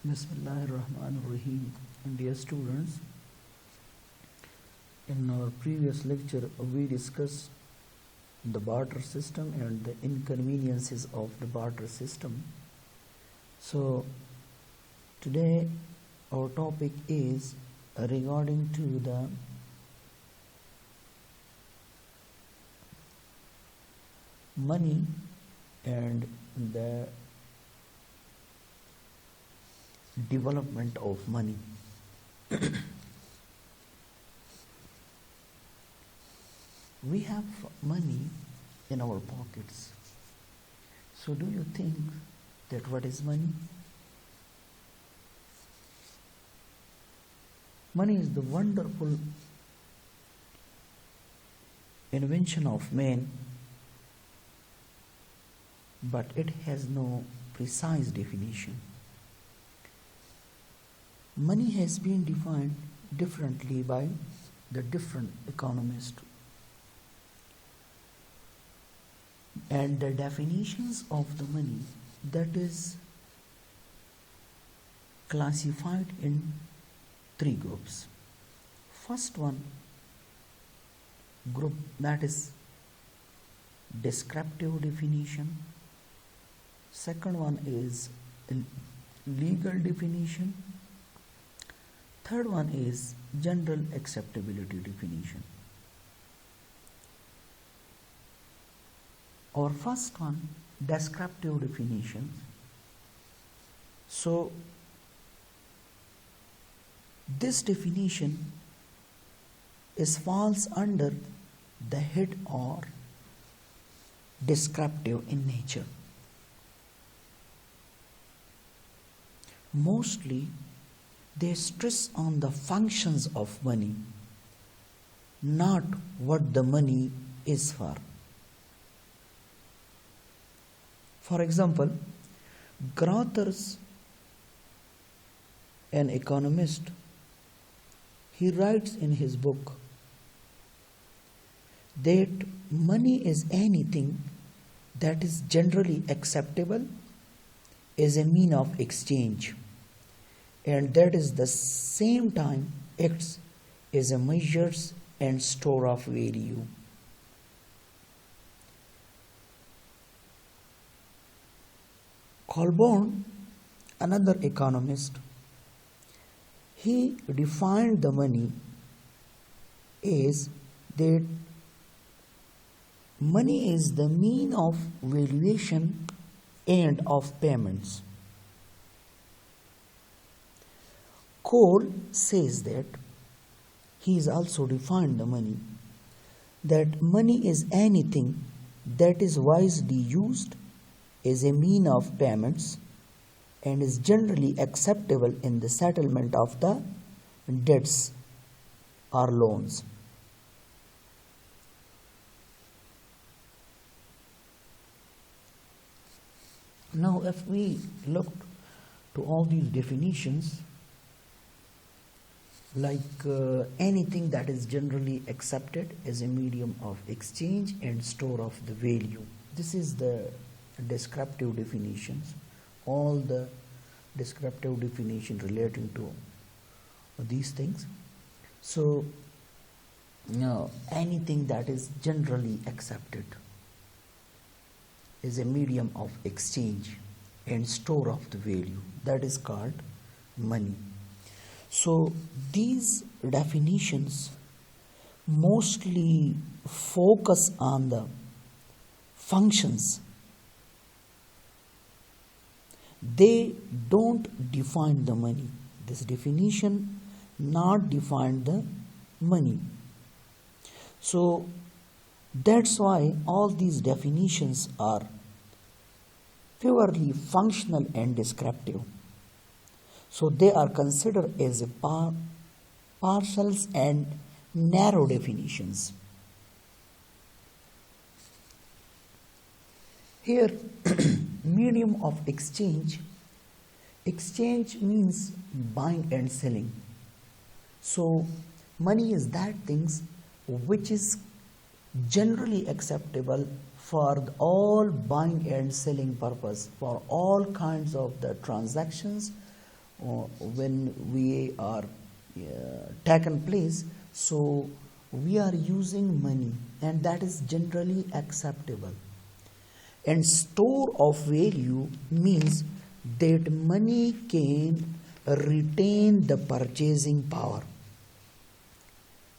Bismillahirrahmanirrahim. Dear students, in our previous lecture we discussed the barter system and the inconveniences of the barter system. So today our topic is regarding to the money and the development of money. We have money in our pockets. So do you think that what is money? Money is the wonderful invention of man, but it has no precise definition. Money has been defined differently by the different economists, and the definitions of the money that is classified in three groups. First one group, that is descriptive definition. Second one is legal definition. Third one is general acceptability definition. Our first one, descriptive definition. So this definition falls under the head or descriptive in nature. Mostly they stress on the functions of money, not what the money is for. For example, Grothers, an economist, he writes in his book that money is anything that is generally acceptable as a mean of exchange, and that is the same time acts as a measure and store of value. Colborne, another economist, he defined the money as that money is the mean of valuation and of payments. Cole says that he has also defined the money, that money is anything that is wisely used as a mean of payments and is generally acceptable in the settlement of the debts or loans. Now, if we look to all these definitions, like anything that is generally accepted as a medium of exchange and store of the value. This is the descriptive definitions. All the descriptive definition relating to these things. So, anything that is generally accepted is a medium of exchange and store of the value, that is called money. So these definitions mostly focus on the functions. They don't define the money. This definition not define the money. So that's why all these definitions are purely functional and descriptive. So they are considered as a partials and narrow definitions. Here, medium of exchange. Exchange means buying and selling. So money is that things which is generally acceptable for all buying and selling purpose, for all kinds of the transactions when we are taken place, so we are using money, and that is generally acceptable. And store of value means that money can retain the purchasing power.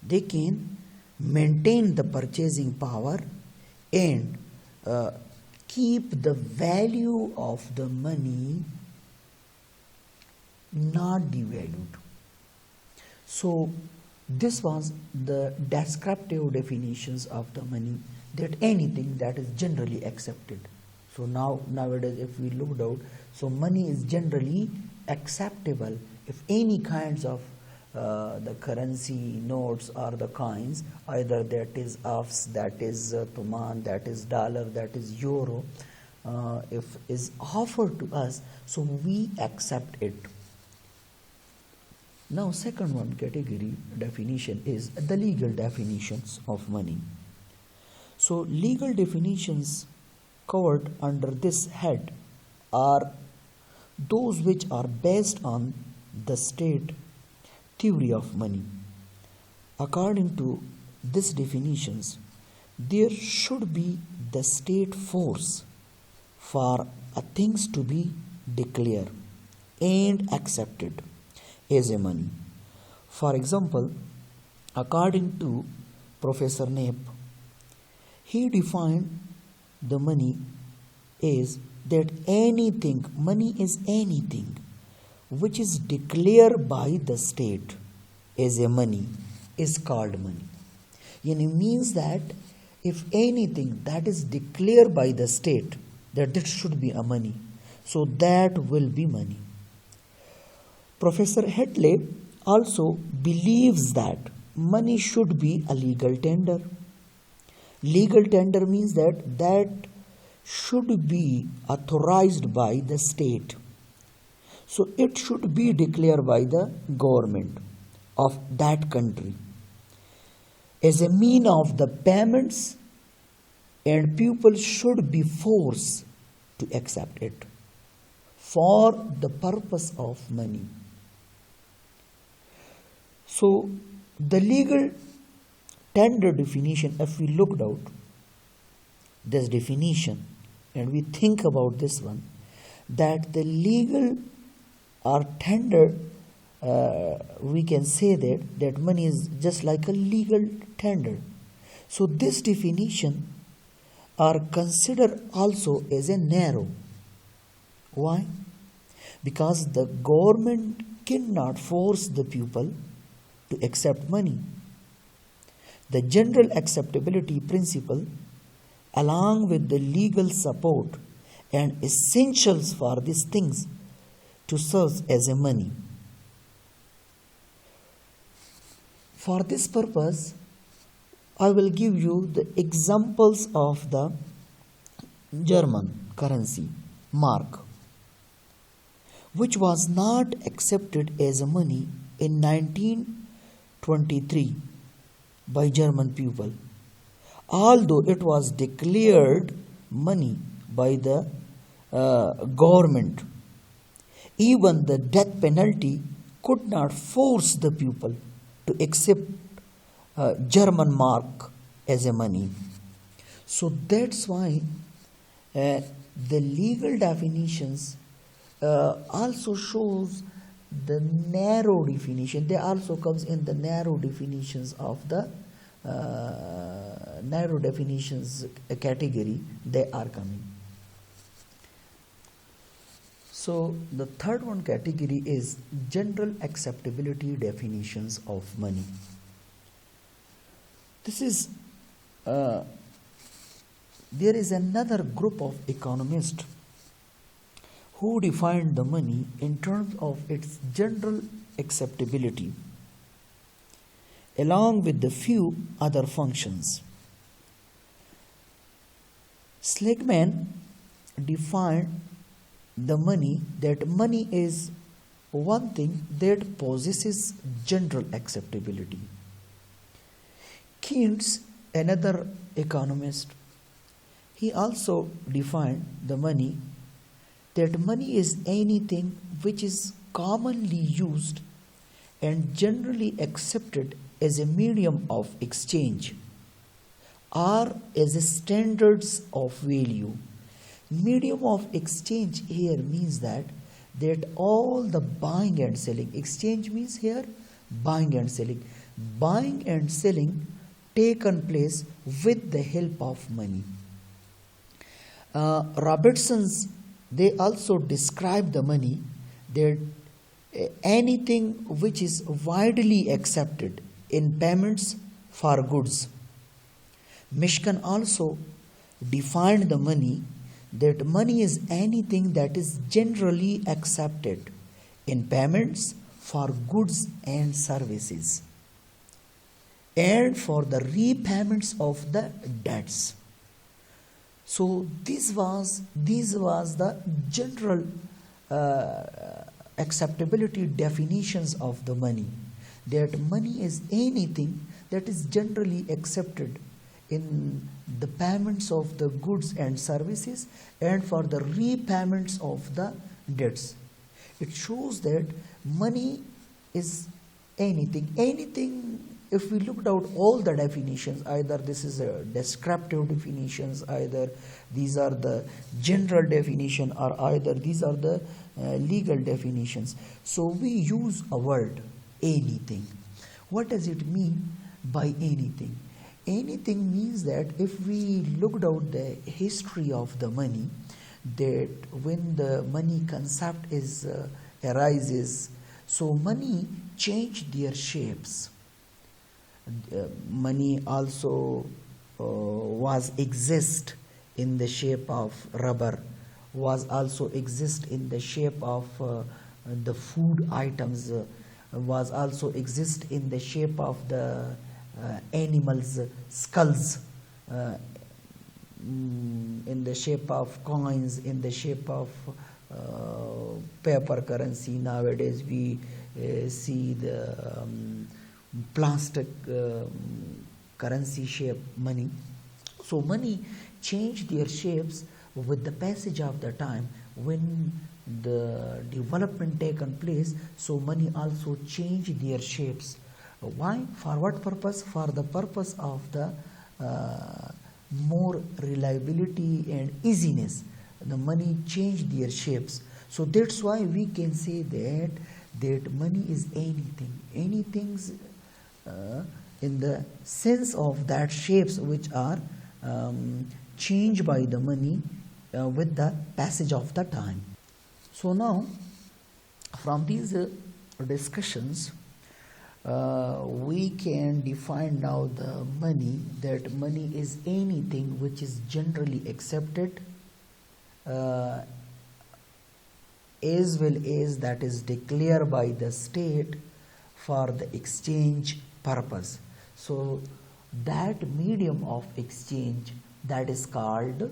They can maintain the purchasing power and keep the value of the money not devalued. So this was the descriptive definitions of the money, that anything that is generally accepted. So nowadays if we looked out, so money is generally acceptable. If any kinds of the currency notes or the coins, either that is AFS, that is Tuman, that is dollar, that is euro, if is offered to us, so we accept it. Now second one category definition is the legal definitions of money. So legal definitions covered under this head are those which are based on the state theory of money. According to these definitions, there should be the state force for things to be declared and accepted as a money. For example, according to Professor Knapp, he defined the money as that money is anything which is declared by the state as a money is called money. It means that if anything that is declared by the state that this should be a money, so that will be money. Professor Hedley also believes that money should be a legal tender. Legal tender means that should be authorized by the state. So it should be declared by the government of that country as a mean of the payments, and people should be forced to accept it for the purpose of money. So the legal tender definition, if we looked out this definition and we think about this one, that the legal or tender, we can say that money is just like a legal tender. So this definition are considered also as a narrow. Why? Because the government cannot force the people to accept money. The general acceptability principle, along with the legal support and essentials for these things to serve as a money. For this purpose, I will give you the examples of the German currency, mark, which was not accepted as a money in 1923 by German people, although it was declared money by the government. Even the death penalty could not force the people to accept German mark as a money. So that's why the legal definitions also shows the narrow definition. They also comes in the narrow definitions of the narrow definitions category. They are coming. So the third one category is general acceptability definitions of money. This is there is another group of economists who defined the money in terms of its general acceptability, along with the few other functions. Seligman defined the money that money is one thing that possesses general acceptability. Keynes, another economist, he also defined the money that money is anything which is commonly used and generally accepted as a medium of exchange or as standards of value. Medium of exchange here means that all the buying and selling, exchange means here buying and selling, buying and selling taken place with the help of money. Robertson's, they also describe the money that anything which is widely accepted in payments for goods. Mishkan also defined the money that money is anything that is generally accepted in payments for goods and services and for the repayments of the debts. So this was the general acceptability definitions of the money, that money is anything that is generally accepted in the payments of the goods and services and for the repayments of the debts. It shows that money is anything. If we looked out all the definitions, either this is a descriptive definitions, either these are the general definition, or either these are the legal definitions. So we use a word anything. What does it mean by anything? Anything means that if we looked out the history of the money, that when the money concept is arises, so money changed their shapes. Money also was exist in the shape of rubber, was also exist in the shape of the food items, was also exist in the shape of the animals' skulls, in the shape of coins, in the shape of paper currency. Nowadays we see the plastic currency shape money. So money changed their shapes with the passage of the time. When the development taken place, so money also changed their shapes. Why? For what purpose? For the purpose of the more reliability and easiness. The money changed their shapes. So that's why we can say that money is anything in the sense of that shapes which are changed by the money with the passage of the time. So now from these discussions we can define now the money, that money is anything which is generally accepted as well as that is declared by the state for the exchange purpose. So that medium of exchange, that is called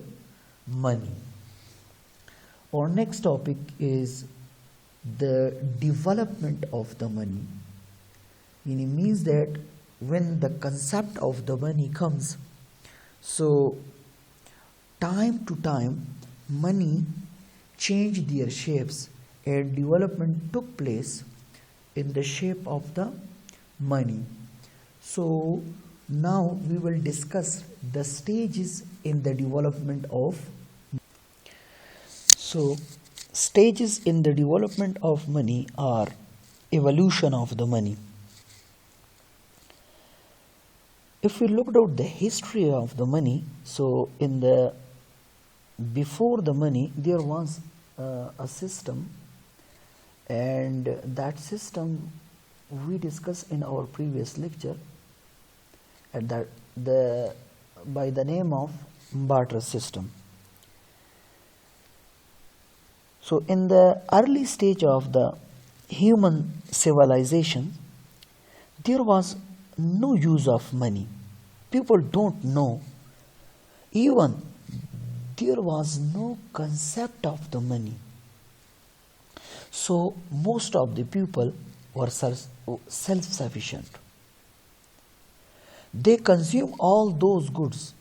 money. Our next topic is the development of the money. It means that when the concept of the money comes, so time to time money changed their shapes and development took place in the shape of the money. So now we will discuss the stages in the development of. So stages in the development of money are evolution of the money. If we looked at the history of the money, so in the before the money there was a system, and that system we discussed in our previous lecture, and that by the name of barter system. So in the early stage of the human civilization, there was no use of money. People don't know. Even there was no concept of the money. So most of the people were self-sufficient. They consume all those goods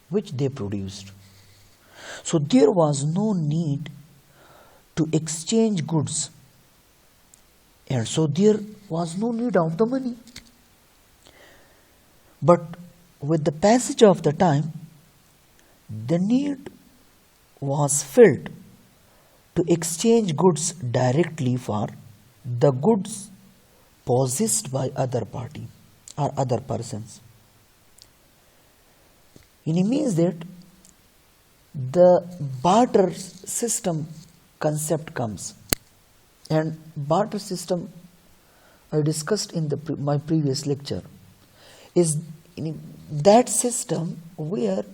which they produced. So there was no need to exchange goods and so there was no need of the money. But with the passage of the time, the need was felt to exchange goods directly for the goods possessed by other party or other persons. It means that the barter system concept comes, and barter system I discussed in my previous lecture is that system where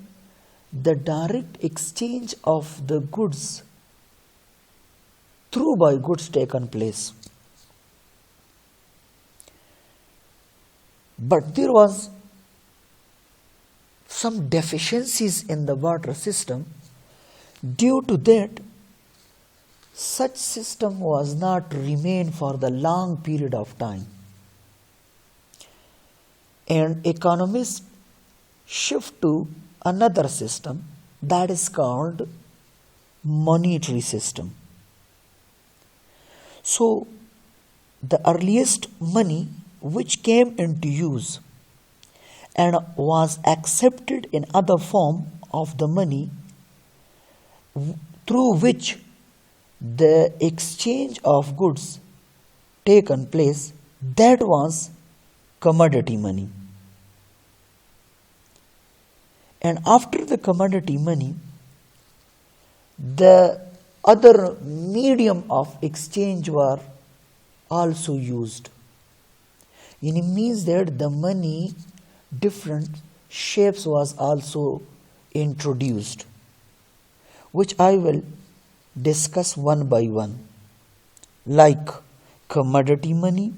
the direct exchange of the goods through by goods taken place. But there was some deficiencies in the barter system. Due to that, such system was not remain for the long period of time, and economists shift to another system that is called monetary system. So the earliest money which came into use and was accepted in other form of the money through which the exchange of goods taken place, that was commodity money. And after the commodity money, the other medium of exchange were also used. It means that the money different shapes was also introduced, which I will discuss one by one, like commodity money.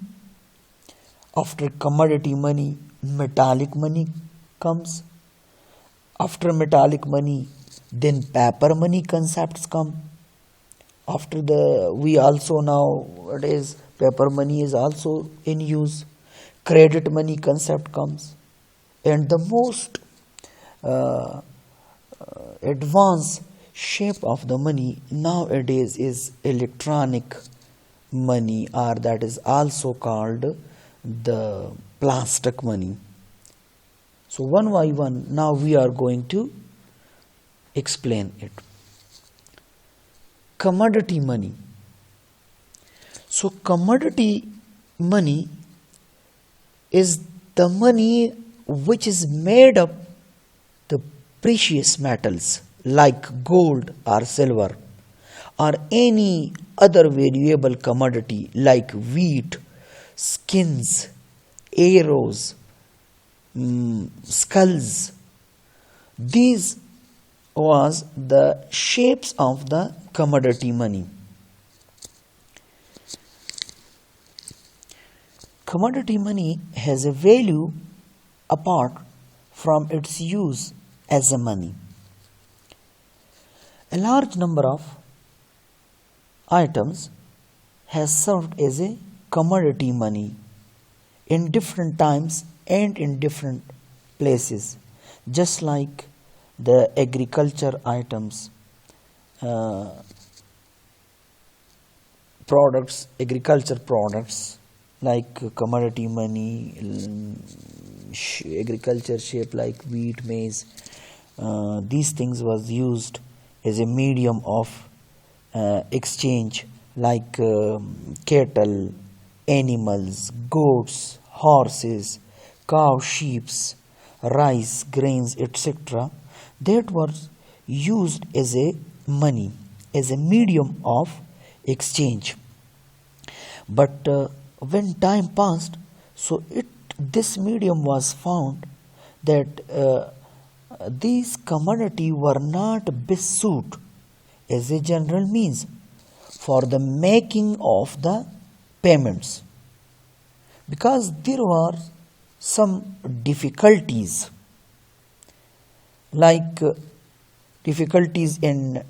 After commodity money, metallic money comes. After metallic money, then paper money concepts come. After we also nowadays paper money is also in use. Credit money concept comes, and the most advanced shape of the money nowadays is electronic money, or that is also called the plastic money. So one by one now we are going to explain it. Commodity money. So commodity money is the money which is made up the precious metals like gold or silver, or any other valuable commodity like wheat, skins, arrows, skulls. These was the shapes of the commodity money. Commodity money has a value apart from its use as a money. A large number of items has served as a commodity money in different times and in different places, just like the agriculture items, agriculture products like commodity money, agriculture shape like wheat, maize. These things was used as a medium of exchange, like cattle, animals, goats, horses, cows, sheep, rice, grains, etc. that was used as a money, as a medium of exchange. But when time passed, so this medium was found that these commodity were not best suit as a general means for the making of the payments, because there were some difficulties, like difficulties in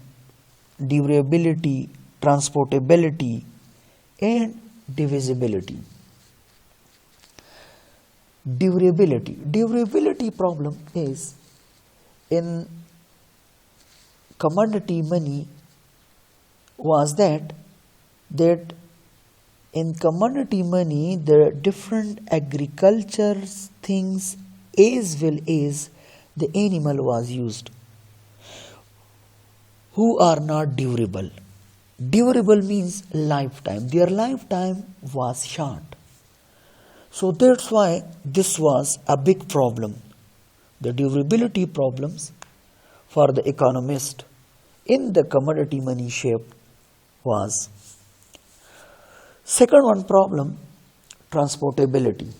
durability, transportability, and divisibility. Durability problem is in commodity money was that in commodity money, the different agriculture things as well as the animal was used who are not durable. Durable means lifetime. Their lifetime was short. So that's why this was a big problem. The durability problems for the economist in the commodity money shape was. Second one problem, transportability.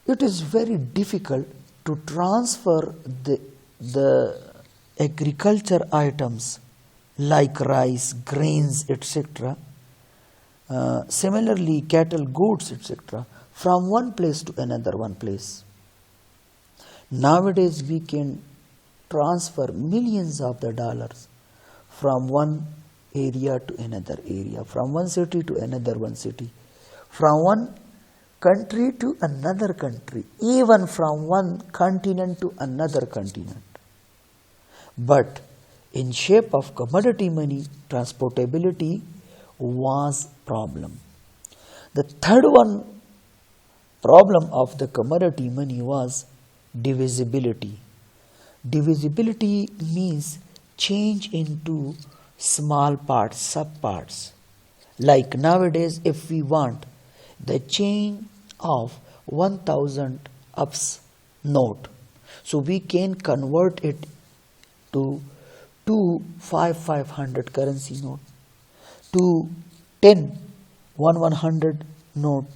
It is very difficult to transfer the agriculture items like rice, grains, etc. Similarly, cattle, goods, etc. from one place to another one place. Nowadays, we can transfer millions of the dollars from one area to another area, from one city to another one city, from one country to another country, even from one continent to another continent. But in shape of commodity money, transportability was problem. The third one problem of the commodity money was divisibility. Divisibility means change into small parts, subparts. Like nowadays, if we want the chain of 1000 ups note, so we can convert it to 500 currency note, to 100 note.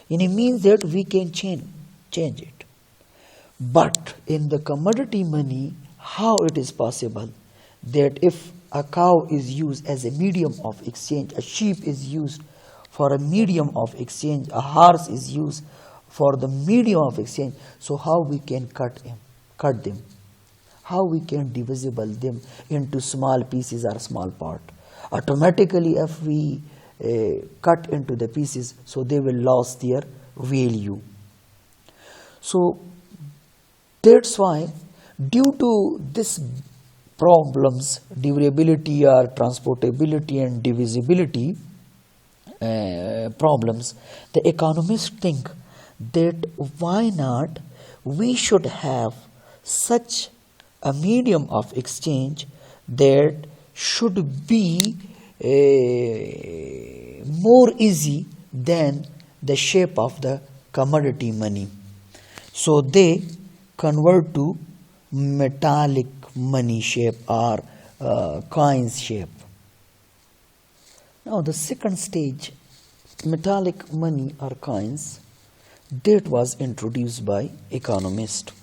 And it means that we can change it. But in the commodity money, how it is possible that if a cow is used as a medium of exchange, a sheep is used for a medium of exchange, a horse is used for the medium of exchange, so how we can cut them? How we can divisible them into small pieces or small part? Automatically, if we cut into the pieces, so they will lose their value. So that's why, due to this problems, durability or transportability and divisibility problems, the economists think that why not we should have such a medium of exchange that should be more easy than the shape of the commodity money. So they convert to metallic money shape or coins shape. Now the second stage, metallic money or coins, that was introduced by economists.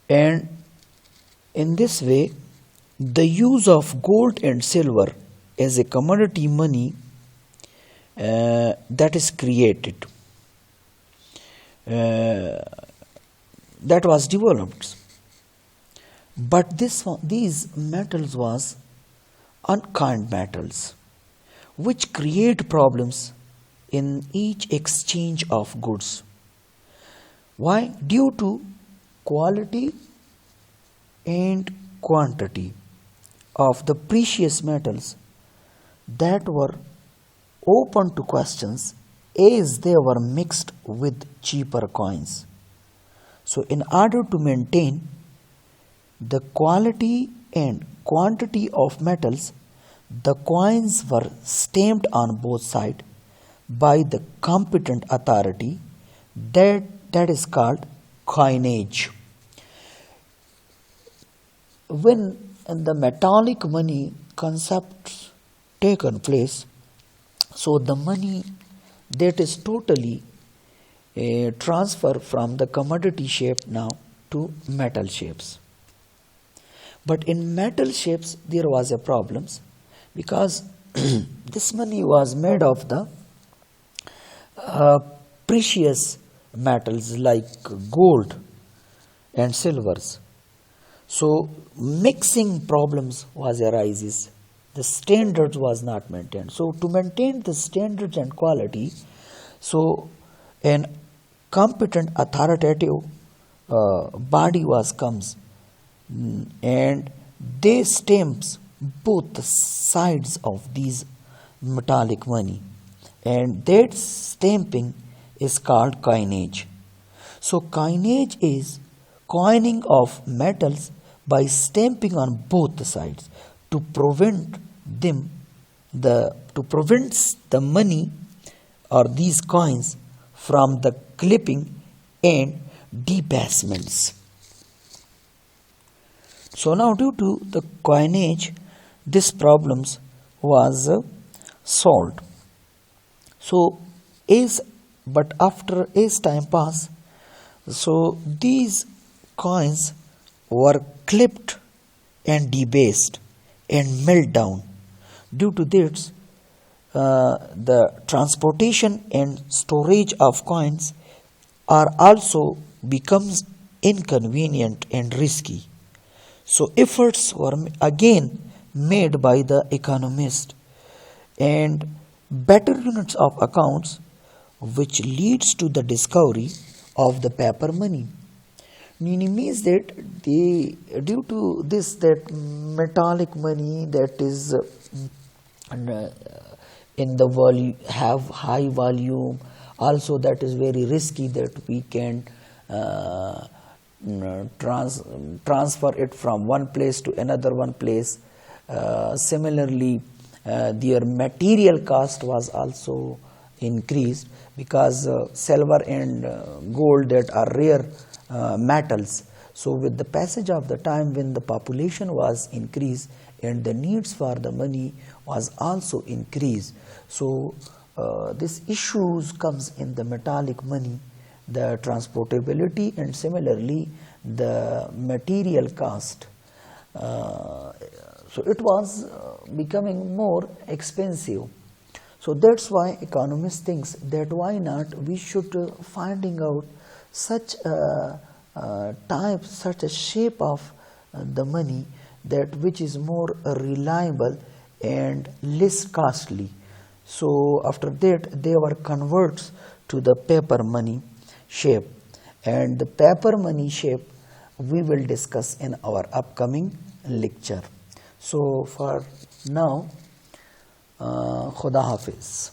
And in this way, the use of gold and silver as a commodity money that is created, that was developed. But these metals was unkind metals, which create problems in each exchange of goods. Why? Due to quality and quantity of the precious metals that were open to questions as they were mixed with cheaper coins. So in order to maintain the quality and quantity of metals, the coins were stamped on both sides by the competent authority that is called coinage. When the metallic money concept taken place, so the money that is totally transfer from the commodity shape now to metal shapes. But in metal shapes there was a problem, because this money was made of the precious metals like gold and silvers. So mixing problems arises. The standards was not maintained. So to maintain the standards and quality, so an competent authoritative body comes and they stamps both the sides of these metallic money, and that stamping is called coinage. So coinage is coining of metals by stamping on both the sides to prevent the money or these coins from the clipping and debasements. So now due to the coinage, this problems was solved. So but after as time pass, so these coins were clipped and debased and melt down. Due to this, the transportation and storage of coins are also becomes inconvenient and risky. So efforts were again made by the economist and better units of accounts, which leads to the discovery of the paper money. Means that due to this, that metallic money that is in the volume have high volume, also that is very risky that we can transfer it from one place to another one place. Similarly, their material cost was also increased because silver and gold that are rare metals. So with the passage of the time, when the population was increased and the needs for the money was also increased, so this issues comes in the metallic money, the transportability, and similarly the material cost. So it was becoming more expensive. So that's why economists thinks that why not we should finding out such a type, such a shape of the money that which is more reliable and less costly. So after that they were converts to the paper money shape, and the paper money shape we will discuss in our upcoming lecture. So for now, Khuda Hafiz.